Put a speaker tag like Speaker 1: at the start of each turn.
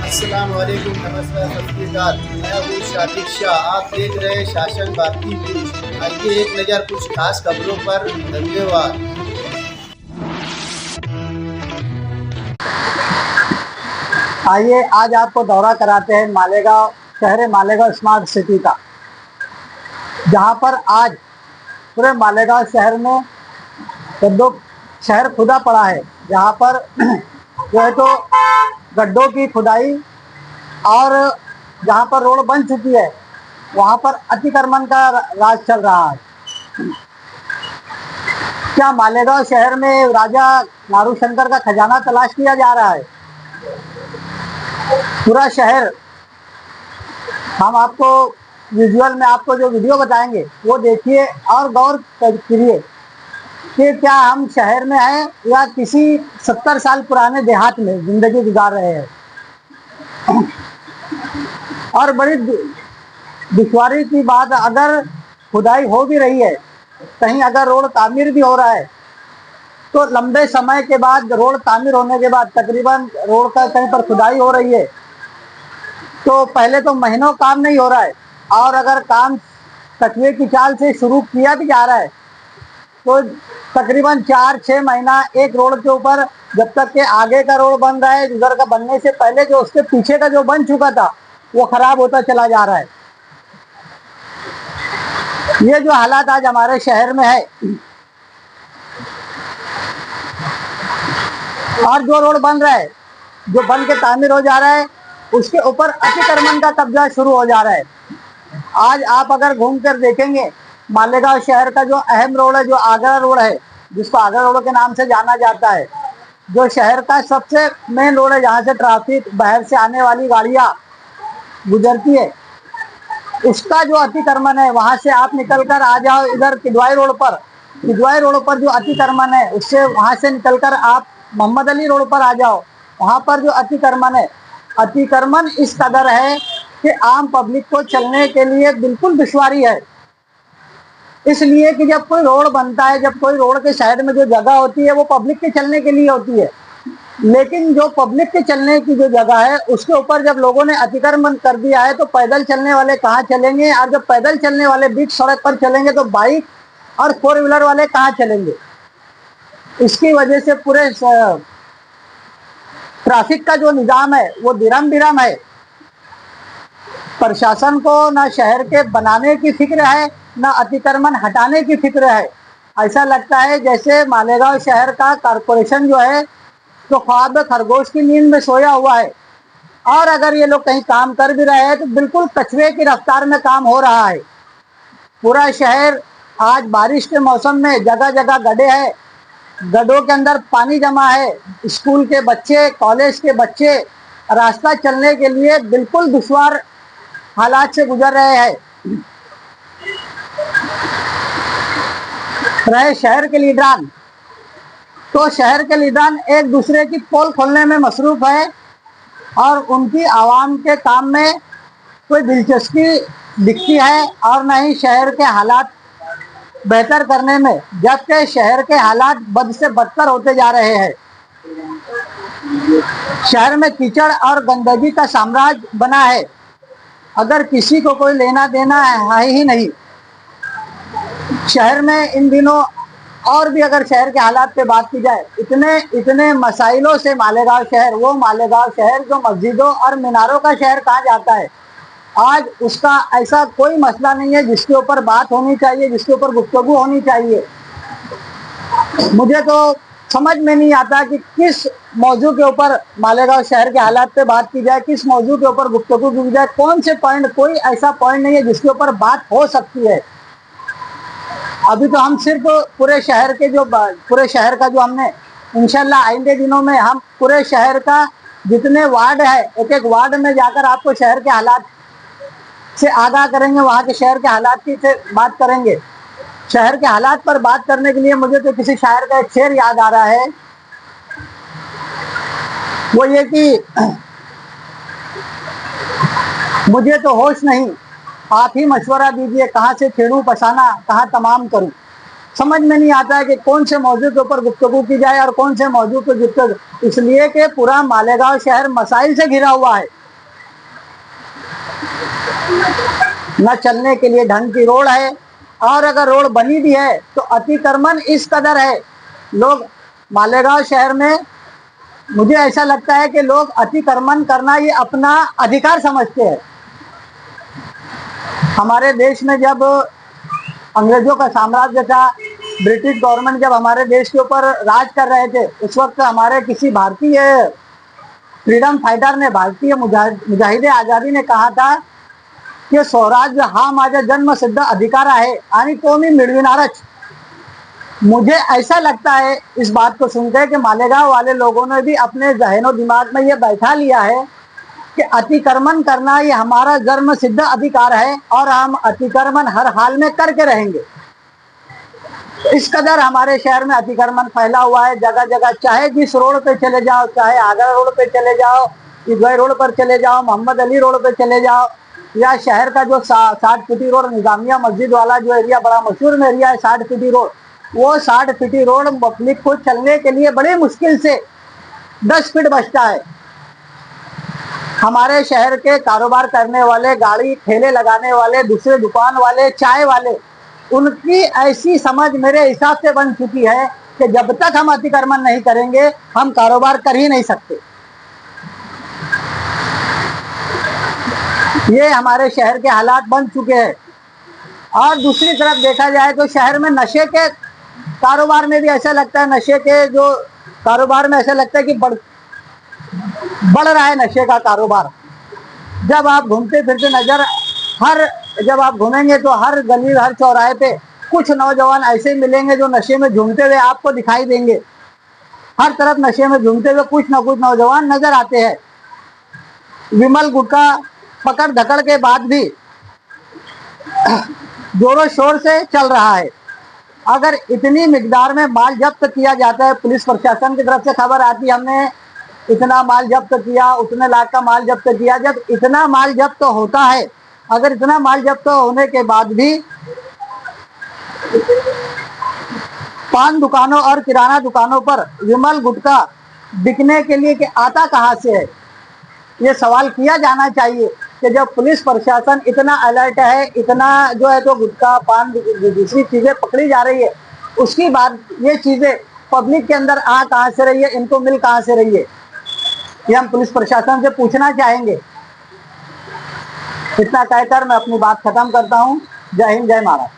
Speaker 1: अस्सलाम वालेकुम, नमस्कार, सत श्री अकाल। मैं हूँ शातिक शाह। आप देख रहे हैं शासन भारती न्यूज। आइए एक नज़र कुछ खास खबरों पर। धन्यवाद।
Speaker 2: आइए आज आपको दौरा कराते हैं मालेगांव शहर मालेगांव स्मार्ट सिटी का, जहां पर आज पूरे मालेगांव शहर में गड्ढों शहर खुदा पड़ा है। जहां पर जो है तो गड्ढों की खुदाई और जहां पर रोड बन चुकी है वहां पर अतिक्रमण का राज चल रहा है। क्या मालेगांव शहर में राजा नारूशंकर का खजाना तलाश किया जा रहा है? पूरा शहर हम आपको विजुअल में आपको जो वीडियो बताएंगे वो देखिए और गौर करिए कि क्या हम शहर में हैं या किसी 70 साल पुराने देहात में जिंदगी गुजार रहे हैं। और बड़ी दुश्वारी की बात, अगर खुदाई हो भी रही है, कहीं अगर रोड तामीर भी हो रहा है तो लंबे समय के बाद रोड तामीर होने के बाद तकरीबन रोड का कहीं पर खुदाई हो रही है तो पहले तो महीनों काम नहीं हो रहा है, और अगर काम तकिए की चाल से शुरू किया भी जा रहा है तो तकरीबन 4-6 महीना एक रोड के ऊपर, जब तक के आगे का रोड बन रहा है, उधर का बनने से पहले जो उसके पीछे का जो बन चुका था वो खराब होता चला जा रहा है। ये जो हालात आज हमारे शहर में है, और जो रोड बन रहा है, जो बन के तामीर हो जा रहा है, उसके ऊपर अतिक्रमण का कब्जा शुरू हो जा रहा है। आज आप अगर घूम कर देखेंगे मालेगांव शहर का जो अहम रोड है, जो आगरा रोड है, जिसको आगरा रोड के नाम से जाना जाता है, जो शहर का सबसे मेन रोड है, जहाँ से ट्रैफिक बाहर से आने वाली गाड़ियाँ गुजरती है, उसका जो अतिक्रमण है, वहाँ से आप निकल कर आ जाओ इधर किदवाई रोड पर जो अतिक्रमण है, उससे वहाँ से निकलकर आप मोहम्मद अली रोड पर आ जाओ, वहाँ पर जो अतिक्रमण है, अतिक्रमण इस कदर है कि आम पब्लिक को चलने के लिए बिल्कुल दुश्वारी है। इसलिए कि जब कोई रोड बनता है, जब कोई रोड के साइड में जो जगह होती है वो पब्लिक के चलने के लिए होती है, लेकिन जो पब्लिक के चलने की जो जगह है उसके ऊपर जब लोगों ने अतिक्रमण कर दिया है तो पैदल चलने वाले कहाँ चलेंगे, और जब पैदल चलने वाले बीच सड़क पर चलेंगे तो बाइक और 4 व्हीलर वाले कहाँ चलेंगे। इसकी वजह से पूरे ट्रैफिक का जो निजाम है वो दिरम बिरम है। प्रशासन को ना शहर के बनाने की फिक्र है, ना अतिक्रमण हटाने की फिक्र है। ऐसा लगता है जैसे मालेगांव शहर का कॉरपोरेशन जो है तो ख्वाब खरगोश की नींद में सोया हुआ है, और अगर ये लोग कहीं काम कर भी रहे हैं तो बिल्कुल कछुए की रफ्तार में काम हो रहा है। पूरा शहर आज बारिश के मौसम में जगह जगह गड्ढे हैं, गड्ढों के अंदर पानी जमा है। स्कूल के बच्चे, कॉलेज के बच्चे रास्ता चलने के लिए बिल्कुल दुश्वार हालात से गुजर रहे हैं। रहे शहर के लीडरान, तो शहर के लीडरान एक दूसरे की पोल खोलने में मसरूफ है और उनकी आवाम के काम में कोई दिलचस्पी दिखती है और न ही शहर के हालात बेहतर करने में, जबकि शहर के हालात बद से बदतर होते जा रहे हैं। शहर में कीचड़ और गंदगी का साम्राज्य बना है, अगर किसी को कोई लेना देना है ही नहीं। शहर में इन दिनों और भी अगर शहर के हालात पे बात की जाए, इतने मसाइलों से मालेगांव शहर, वो मालेगांव शहर जो मस्जिदों और मीनारों का शहर कहा जाता है, आज उसका ऐसा कोई मसला नहीं है जिसके ऊपर बात होनी चाहिए, जिसके ऊपर गुफ्तगू होनी चाहिए। मुझे तो समझ में नहीं आता कि किस मौजू के ऊपर मालेगांव शहर के हालात पे बात की जाए, किस मौजू के ऊपर गुफ्तगू की जाए, कौन से पॉइंट, कोई ऐसा पॉइंट नहीं है जिसके ऊपर बात हो सकती है। अभी तो हम सिर्फ पूरे शहर का जो हमने इंशाल्लाह आइंदे दिनों में हम पूरे शहर का जितने वार्ड है, एक एक वार्ड में जाकर आपको शहर के हालात से आगाह करेंगे, वहाँ के शहर के हालात की से बात करेंगे। शहर के हालात पर बात करने के लिए मुझे तो किसी शायर का एक शेर याद आ रहा है, वो ये कि मुझे तो होश नहीं, आप ही मशवरा दीजिए, कहाँ से छेड़ूं पसाना, कहाँ तमाम करूं। समझ में नहीं आता है कि कौन से मौजूद के ऊपर गुफ्तगू की जाए और कौन से मौजूद पे गुफ्तगू, इसलिए कि पूरा मालेगांव शहर मसाइल से घिरा हुआ है। न चलने के लिए ढंग की रोड है, और अगर रोड बनी भी है तो अतिक्रमण इस कदर है। लोग मालेगांव शहर में, मुझे ऐसा लगता है कि लोग अतिक्रमण करना ये अपना अधिकार समझते हैं। हमारे देश में जब अंग्रेजों का साम्राज्य था, ब्रिटिश गवर्नमेंट जब हमारे देश के ऊपर राज कर रहे थे, उस वक्त हमारे किसी भारतीय फ्रीडम फाइटर ने, भारतीय मुजाहिदे आज़ादी ने कहा था कि स्वराज्य हा माझा जन्म सिद्ध अधिकार है आणि तो मी मिळविणारच। मुझे ऐसा लगता है इस बात को सुनकर कि मालेगांव वाले लोगों ने भी अपने ज़हनो दिमाग में ये बैठा लिया है कि अतिक्रमण करना ये हमारा जन्म सिद्ध अधिकार है और हम अतिक्रमण हर हाल में करके रहेंगे। इस कदर हमारे शहर में अतिक्रमण फैला हुआ है जगह जगह, चाहे जिस रोड पे चले जाओ, चाहे आगरा रोड पे चले जाओ, ईदगाह रोड पर चले जाओ, मोहम्मद अली रोड पे चले जाओ, या शहर का जो 60 फीटी रोड निजामिया मस्जिद वाला जो एरिया बड़ा मशहूर एरिया है 60 फीटी रोड, वो 60 फीटी रोड पब्लिक को चलने के लिए बड़ी मुश्किल से 10 फीट बचता है। हमारे शहर के कारोबार करने वाले, गाड़ी ठेले लगाने वाले, दूसरे दुकान वाले, चाय वाले, उनकी ऐसी समझ मेरे हिसाब से बन चुकी है कि जब तक हम अतिक्रमण नहीं करेंगे हम कारोबार कर ही नहीं सकते। ये हमारे शहर के हालात बन चुके हैं। और दूसरी तरफ देखा जाए तो शहर में नशे के कारोबार में भी ऐसा लगता है, नशे के जो कारोबार में ऐसा लगता है कि बढ़ रहा है नशे का कारोबार। जब आप घूमते फिरते नजर, जब आप घूमेंगे तो हर गली, हर चौराहे पे कुछ नौजवान ऐसे मिलेंगे जो नशे में झूमते हुए आपको दिखाई देंगे। हर तरफ नशे में झूमते हुए कुछ ना कुछ नौजवान नजर आते हैं। विमल गुटखा पकड़ धकड़ के बाद भी जोरों शोर से चल रहा है। अगर इतनी मिकदार में माल जब्त किया जाता है, पुलिस प्रशासन की तरफ से खबर आती है हमने इतना माल जब्त किया, उतने लाख का माल जब्त किया, जब इतना माल जब्त होता है, अगर इतना माल जब्त होने के बाद भी पान दुकानों और किराना दुकानों पर विमल गुटखा बिकने के लिए कि आता कहाँ से है, ये सवाल किया जाना चाहिए कि जब पुलिस प्रशासन इतना अलर्ट है, इतना जो है तो गुटखा पान दूसरी चीजें पकड़ी जा रही है, उसकी बाद ये चीजें पब्लिक के अंदर आ कहाँ से रही है, इनको मिल कहाँ से रही है, ये हम पुलिस प्रशासन से पूछना चाहेंगे। इतना कहकर मैं अपनी बात खत्म करता हूँ। जय हिंद, जय महाराष्ट्र।